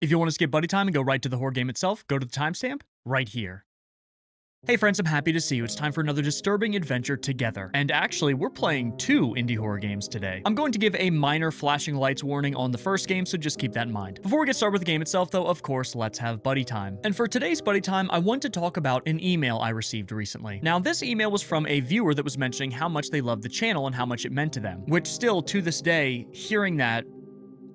If you want to skip buddy time and go right to the horror game itself, go to the timestamp right here. Hey friends, I'm happy to see you. It's time for another disturbing adventure together. And actually, we're playing 2 indie horror games today. I'm going to give a minor flashing lights warning on the first game, so just keep that in mind. Before we get started with the game itself though, of course, let's have buddy time. And for today's buddy time, I want to talk about an email I received recently. Now, this email was from a viewer that was mentioning how much they loved the channel and how much it meant to them. Which still, to this day, hearing that,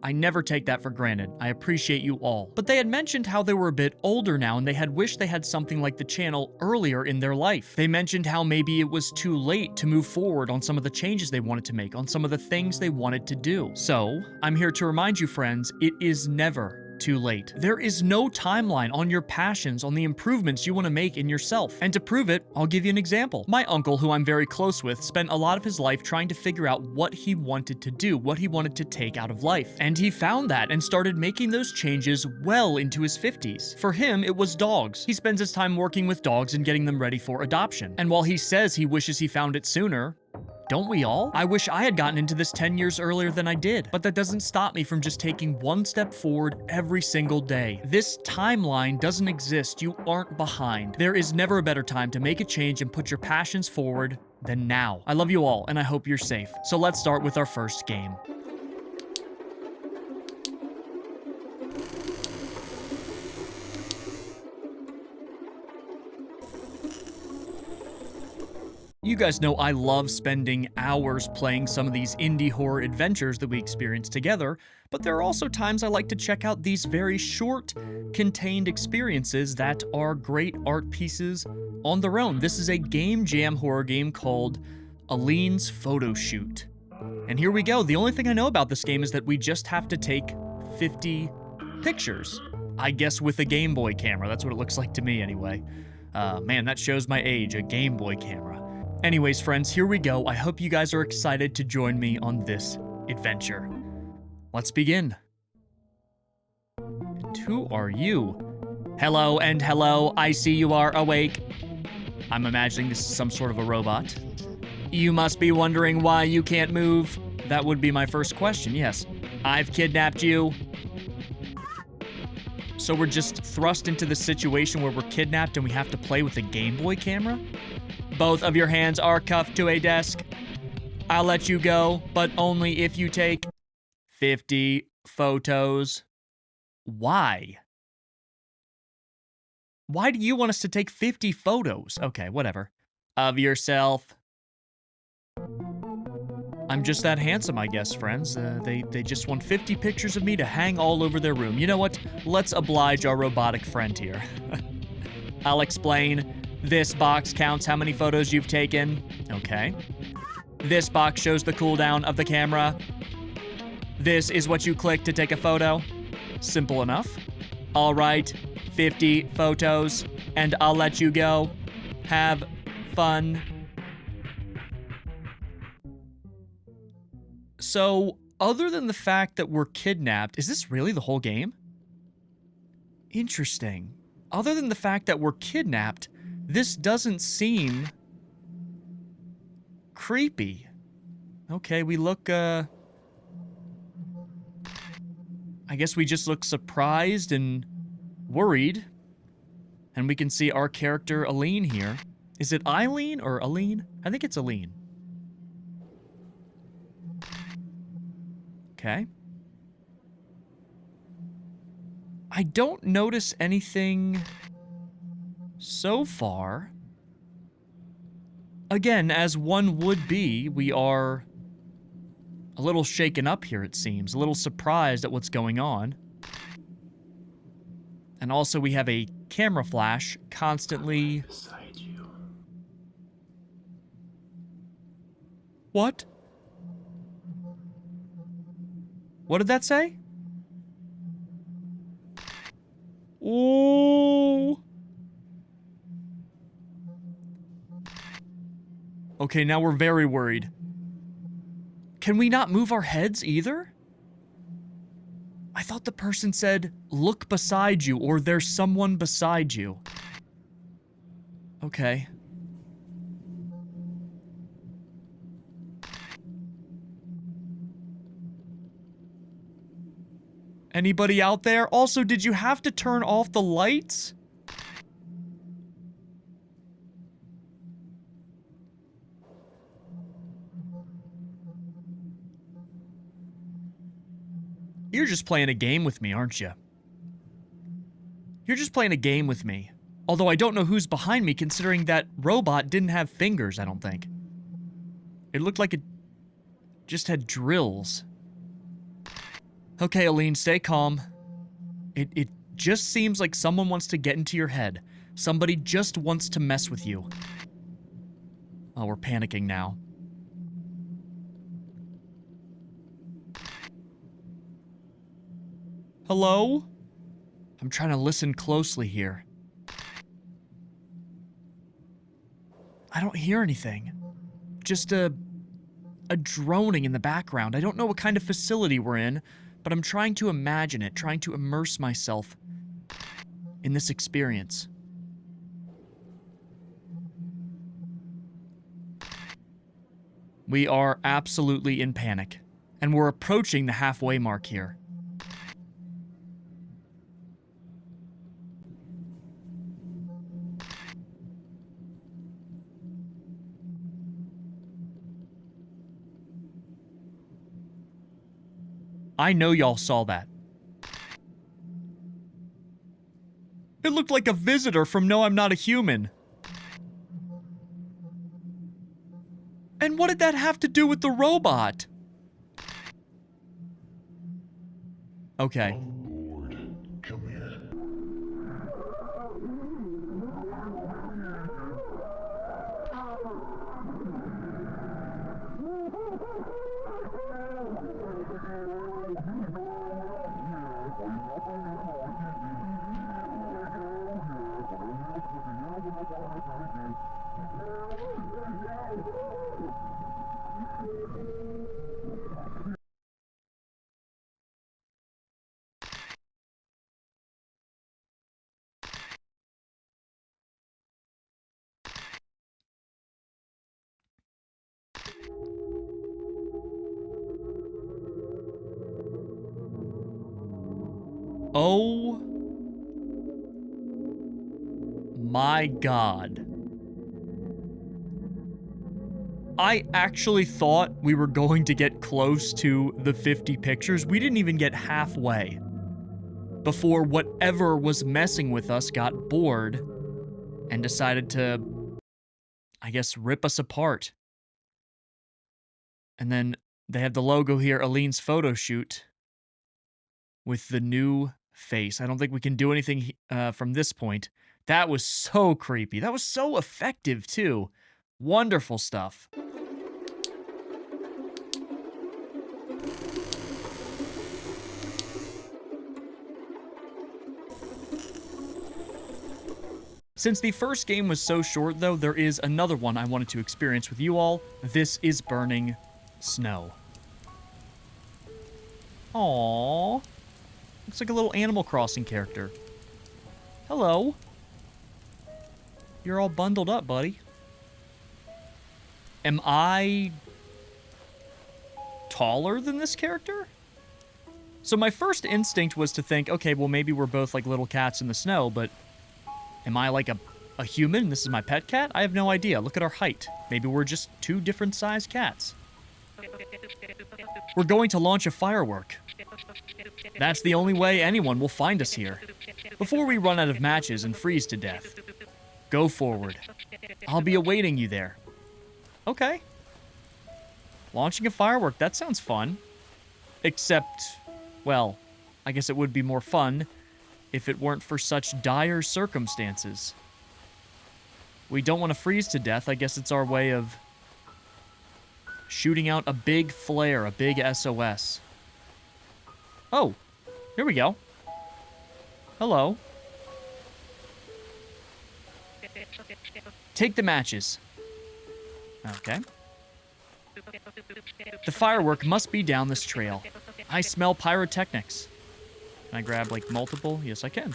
I never take that for granted. I appreciate you all. But they had mentioned how they were a bit older now and they had wished they had something like the channel earlier in their life. They mentioned how maybe it was too late to move forward on some of the changes they wanted to make, on some of the things they wanted to do. So, I'm here to remind you friends, it is never too late. There is no timeline on your passions, on the improvements you want to make in yourself. And to prove it, I'll give you an example. My uncle, who I'm very close with, spent a lot of his life trying to figure out what he wanted to do, what he wanted to take out of life. And he found that and started making those changes well into his 50s. For him, it was dogs. He spends his time working with dogs and getting them ready for adoption. And while he says he wishes he found it sooner, don't we all? I wish I had gotten into this 10 years earlier than I did, but that doesn't stop me from just taking one step forward every single day. This timeline doesn't exist. You aren't behind. There is never a better time to make a change and put your passions forward than now. I love you all, and I hope you're safe. So let's start with our first game. You guys know I love spending hours playing some of these indie horror adventures that we experience together, but there are also times I like to check out these very short, contained experiences that are great art pieces on their own. This is a game jam horror game called Alene's Photoshoot. And here we go. The only thing I know about this game is that we just have to take 50 pictures. I guess with a Game Boy camera. That's what it looks like to me anyway. Man, that shows my age, a Game Boy camera. Anyways, friends, here we go. I hope you guys are excited to join me on this adventure. Let's begin. And who are you? Hello and hello, I see you are awake. I'm imagining this is some sort of a robot. You must be wondering why you can't move. That would be my first question, yes. I've kidnapped you. So we're just thrust into the situation where we're kidnapped and we have to play with a Game Boy camera? Both of your hands are cuffed to a desk. I'll let you go, but only if you take 50 photos. Why? Why do you want us to take 50 photos? Okay, whatever. Of yourself. I'm just that handsome, I guess, friends. They just want 50 pictures of me to hang all over their room. You know what? Let's oblige our robotic friend here. I'll explain. This box counts how many photos you've taken. Okay. This box shows the cooldown of the camera. This is what you click to take a photo. Simple enough. All right, 50 photos, and I'll let you go. Have fun. So, other than the fact that we're kidnapped, is this really the whole game? Interesting. Other than the fact that we're kidnapped, this doesn't seem creepy. Okay, we look, I guess we just look surprised and worried. And we can see our character, Alene, here. Is it Eileen or Alene? I think it's Alene. Okay. I don't notice anything so far. Again, as one would be, we are a little shaken up here, it seems. A little surprised at what's going on. And also we have a camera flash constantly... beside you. What? What did that say? Ooh. Okay, now we're very worried. Can we not move our heads either? I thought the person said, look beside you, or there's someone beside you. Okay. Anybody out there? Also, did you have to turn off the lights? You're just playing a game with me, aren't you? You're just playing a game with me. Although I don't know who's behind me, considering that robot didn't have fingers, I don't think. It looked like it just had drills. Okay, Alene, stay calm. It just seems like someone wants to get into your head. Somebody just wants to mess with you. Oh, we're panicking now. Hello? I'm trying to listen closely here. I don't hear anything. Just a droning in the background. I don't know what kind of facility we're in, but I'm trying to imagine it, trying to immerse myself in this experience. We are absolutely in panic, and we're approaching the halfway mark here. I know y'all saw that. It looked like a visitor from No, I'm Not a Human. And what did that have to do with the robot? Okay. Lord, come here. Oh my God. I actually thought we were going to get close to the 50 pictures. We didn't even get halfway before whatever was messing with us got bored and decided to, I guess, rip us apart. And then they have the logo here, Alene's Photoshoot, with the new face. I don't think we can do anything from this point. That was so creepy. That was so effective, too. Wonderful stuff. Since the first game was so short, though, there is another one I wanted to experience with you all. This is Burning Snow. Aww. Looks like a little Animal Crossing character. Hello. You're all bundled up, buddy. Am I taller than this character? So my first instinct was to think, okay, well, maybe we're both like little cats in the snow, but am I like a human? This is my pet cat? I have no idea. Look at our height. Maybe we're just two different sized cats. We're going to launch a firework. That's the only way anyone will find us here. Before we run out of matches and freeze to death. Go forward. I'll be awaiting you there. Okay. Launching a firework, that sounds fun. Except, well, I guess it would be more fun if it weren't for such dire circumstances. We don't want to freeze to death. I guess it's our way of shooting out a big flare, a big SOS. Oh, here we go. Hello. Take the matches. Okay. The firework must be down this trail. I smell pyrotechnics. Can I grab, like, multiple? Yes, I can.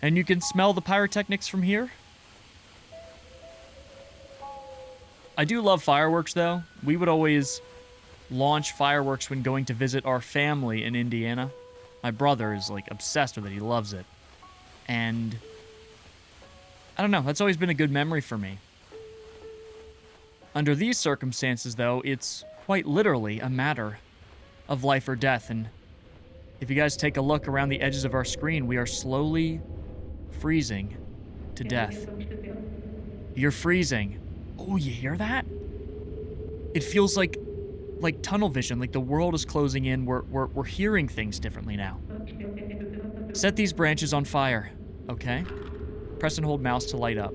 And you can smell the pyrotechnics from here? I do love fireworks, though. We would always launch fireworks when going to visit our family in Indiana. My brother is, like, obsessed with it. He loves it. And I don't know. That's always been a good memory for me. Under these circumstances, though, it's quite literally a matter of life or death. And if you guys take a look around the edges of our screen, we are slowly freezing to death. You're freezing. Oh, you hear that? It feels like tunnel vision, like the world is closing in. We're hearing things differently now. Set these branches on fire. Okay. Press and hold mouse to light up.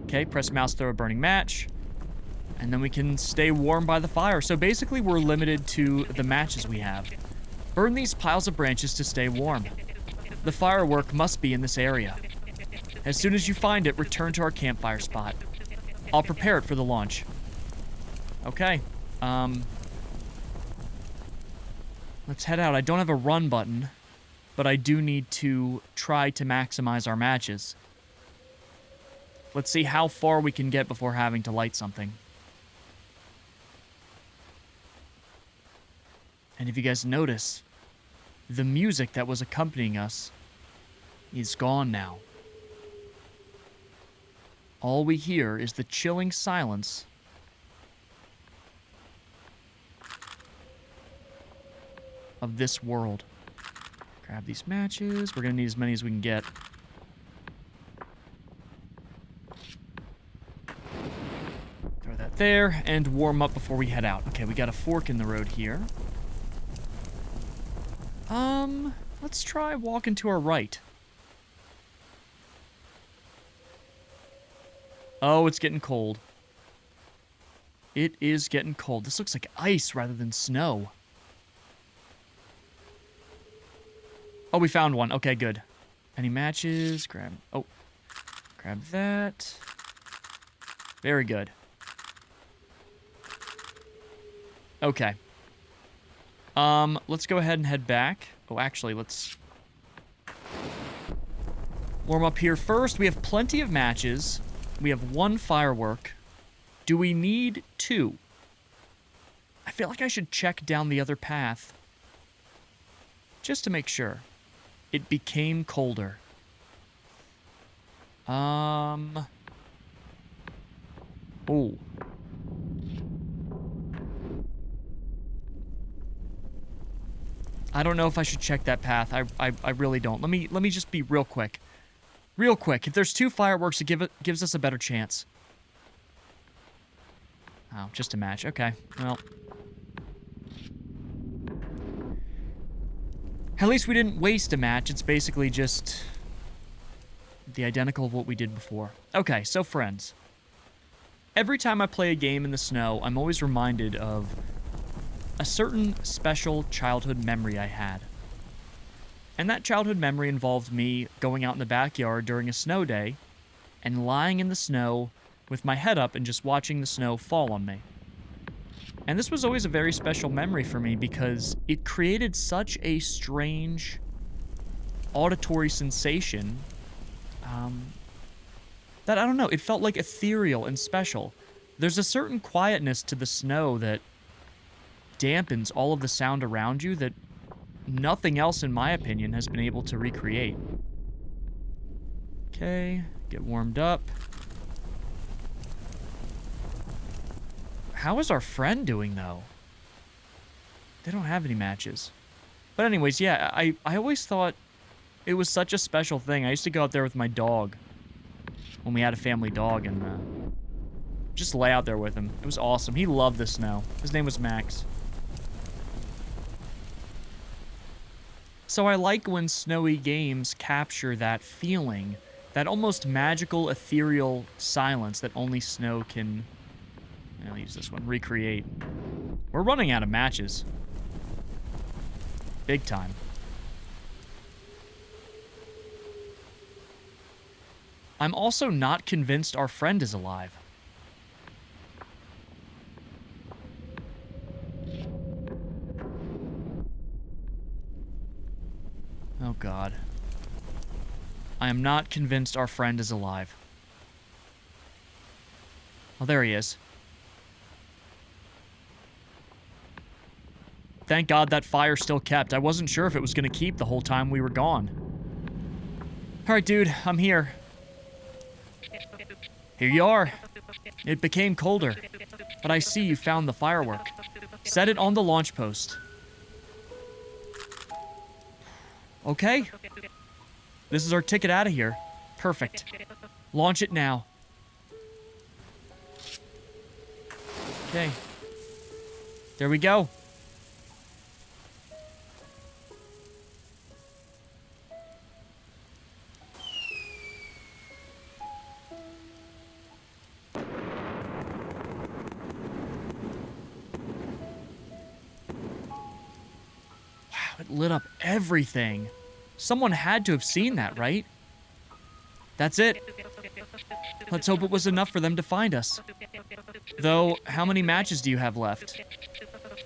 Okay, press mouse, throw a burning match. And then we can stay warm by the fire. So basically, we're limited to the matches we have. Burn these piles of branches to stay warm. The firework must be in this area. As soon as you find it, return to our campfire spot. I'll prepare it for the launch. Okay. Let's head out. I don't have a run button, but I do need to try to maximize our matches. Let's see how far we can get before having to light something. And if you guys notice, the music that was accompanying us is gone now. All we hear is the chilling silence of this world. Grab these matches. We're gonna need as many as we can get. Throw that there and warm up before we head out. Okay, we got a fork in the road here. Let's try walking to our right. Oh, it's getting cold. It is getting cold. This looks like ice rather than snow. Oh, we found one. Okay, good. Any matches? Grab that. Very good. Okay. Let's go ahead and head back. Oh, actually, let's warm up here first. We have plenty of matches. We have one firework. Do we need two? I feel like I should check down the other path. Just to make sure. It became colder. Oh. I don't know if I should check that path. I really don't. Let me just be real quick. Real quick. If there's two fireworks, it gives us a better chance. Oh, just a match. Okay. Well. At least we didn't waste a match. It's basically just the identical of what we did before. Okay, so friends. Every time I play a game in the snow, I'm always reminded of a certain special childhood memory I had. And that childhood memory involved me going out in the backyard during a snow day and lying in the snow with my head up and just watching the snow fall on me. And this was always a very special memory for me because it created such a strange auditory sensation that, I don't know, it felt like ethereal and special. There's a certain quietness to the snow that dampens all of the sound around you that nothing else, in my opinion, has been able to recreate. Okay, get warmed up. How is our friend doing, though? They don't have any matches. But anyways, yeah, I always thought it was such a special thing. I used to go out there with my dog when we had a family dog and just lay out there with him. It was awesome. He loved the snow. His name was Max. So I like when snowy games capture that feeling, that almost magical, ethereal silence that only snow can, I'll use this one, recreate. We're running out of matches. Big time. I'm also not convinced our friend is alive. Oh God. I am not convinced our friend is alive. Oh, there he is. Thank God that fire still kept. I wasn't sure if it was going to keep the whole time we were gone. Alright, dude, I'm here. Here you are. It became colder, but I see you found the firework. Set it on the launch post. Okay. This is our ticket out of here. Perfect. Launch it now. Okay. There we go. Wow, it lit up everything. Someone had to have seen that, right? That's it. Let's hope it was enough for them to find us. Though, how many matches do you have left?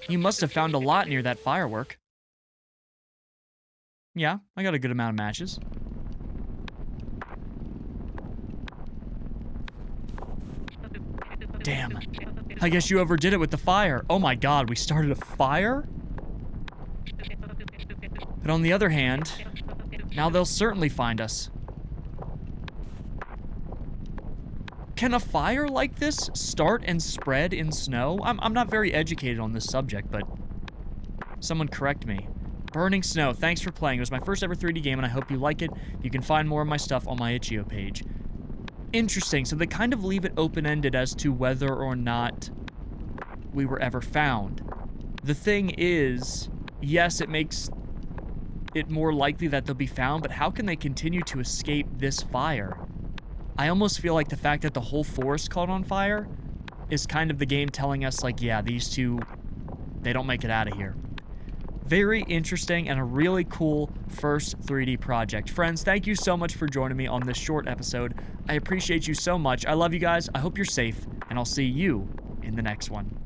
You must have found a lot near that firework. Yeah, I got a good amount of matches. Damn. I guess you overdid it with the fire. Oh my god, we started a fire? But on the other hand, now they'll certainly find us. Can a fire like this start and spread in snow? I'm not very educated on this subject, but someone correct me. Burning Snow, thanks for playing. It was my first ever 3D game, and I hope you like it. You can find more of my stuff on my itch.io page. Interesting, so they kind of leave it open-ended as to whether or not we were ever found. The thing is, yes, it makes it more likely that they'll be found, but how can they continue to escape this fire? I almost feel like the fact that the whole forest caught on fire is kind of the game telling us, like, yeah, these two, they don't make it out of here. Very interesting and a really cool first 3D project. Friends, thank you so much for joining me on this short episode. I appreciate you so much. I love you guys. I hope you're safe, and I'll see you in the next one.